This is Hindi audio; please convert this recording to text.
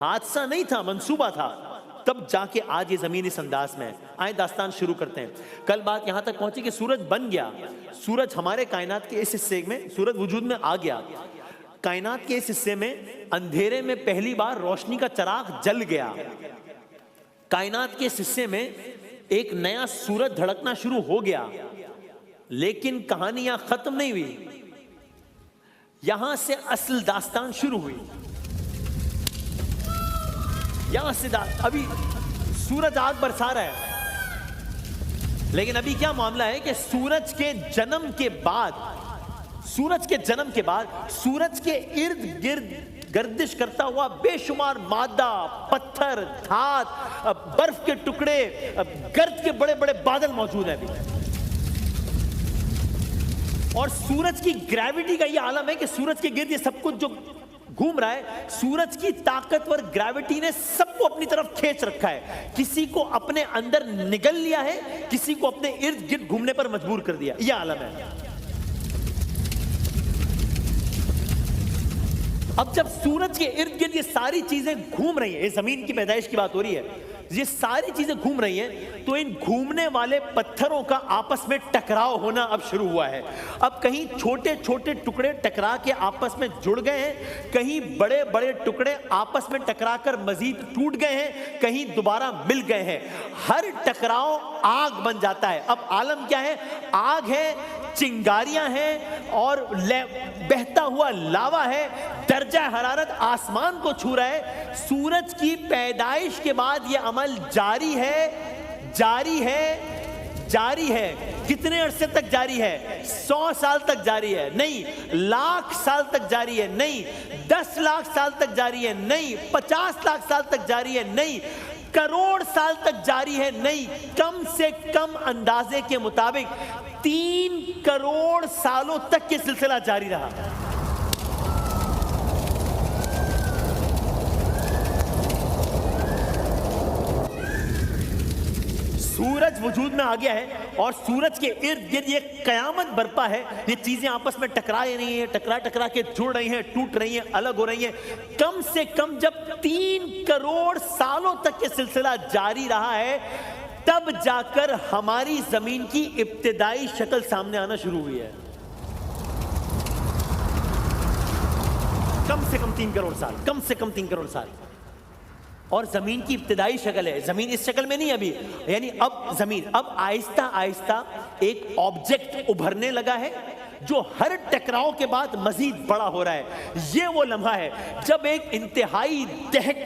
हादसा नहीं था, मंसूबा था। तब जाके आज ये जमीन इस अंदाज में है। आए दास्तान शुरू करते हैं। कल बात यहां तक पहुंची कि सूरज बन गया। सूरज हमारे कायनात के इस हिस्से में, सूरज वजूद में आ गया। कायनात के इस हिस्से में अंधेरे में पहली बार रोशनी का चिराग जल गया। कायनात के इस हिस्से में एक नया सूरज धड़कना शुरू हो गया। लेकिन कहानी यहां खत्म नहीं हुई, यहां से असल दास्तान शुरू हुई। यहां से अभी सूरज आग बरसा रहा है, लेकिन अभी क्या मामला है कि सूरज के जन्म के बाद सूरज के इर्द गिर्द गर्दिश करता हुआ बेशुमार मादा, पत्थर, धात, बर्फ के टुकड़े, गर्द के बड़े बड़े बादल मौजूद हैं अभी। और सूरज की ग्रेविटी का यह आलम है कि सूरज के गिर्द ये सब कुछ जो घूम रहा है, सूरज की ताकतवर ग्रेविटी ने सबको अपनी तरफ खींच रखा है। किसी को अपने अंदर निगल लिया है, किसी को अपने इर्द गिर्द घूमने पर मजबूर कर दिया। यह आलम है। अब जब सूरज के इर्द गिर्द ये सारी चीजें घूम रही हैं, ये जमीन की पैदाइश की बात हो रही है, ये सारी चीजें घूम रही हैं, तो इन घूमने वाले पत्थरों का आपस में टकराव होना अब शुरू हुआ है। अब कहीं छोटे छोटे टुकड़े टकरा के आपस में जुड़ गए हैं, कहीं बड़े बड़े टुकड़े आपस में टकराकर मजीद टूट गए हैं, कहीं दोबारा मिल गए हैं। हर टकराव आग बन जाता है। अब आलम क्या है? आग है, चिंगारियां हैं और बहता हुआ लावा है। दर्जा हरारत आसमान को छू रहा है। सूरज की पैदाइश के बाद यह अमल जारी है। कितने अरसे तक जारी है? 100 साल तक जारी है? नहीं। लाख साल तक जारी है? नहीं। 10 लाख साल तक जारी है? नहीं। 50 लाख साल तक जारी है? नहीं। करोड़ साल तक जारी है? नहीं। कम से कम अंदाजे के मुताबिक 3 करोड़ सालों तक यह सिलसिला जारी रहा। सूरज वजूद में आ गया है और सूरज के इर्द गिर्द ये कयामत बरपा है। ये चीजें आपस में टकरा रही हैं, टकरा के जुड़ रही हैं, टूट रही हैं, अलग हो रही हैं। कम से कम जब 3 करोड़ सालों तक ये सिलसिला जारी रहा है, तब जाकर हमारी जमीन की इब्तिदाई शक्ल सामने आना शुरू हुई है। कम से कम 3 करोड़ साल। और जमीन की इब्तिदाई शक्ल है। जमीन इस शक्ल में नहीं अभी, यानी अब जमीन अब आहिस्ता आहिस्ता एक ऑब्जेक्ट उभरने लगा है जो हर टकराव के बाद मजीद बड़ा हो रहा है। यह वो लम्हा है जब एक इंतहाई दहक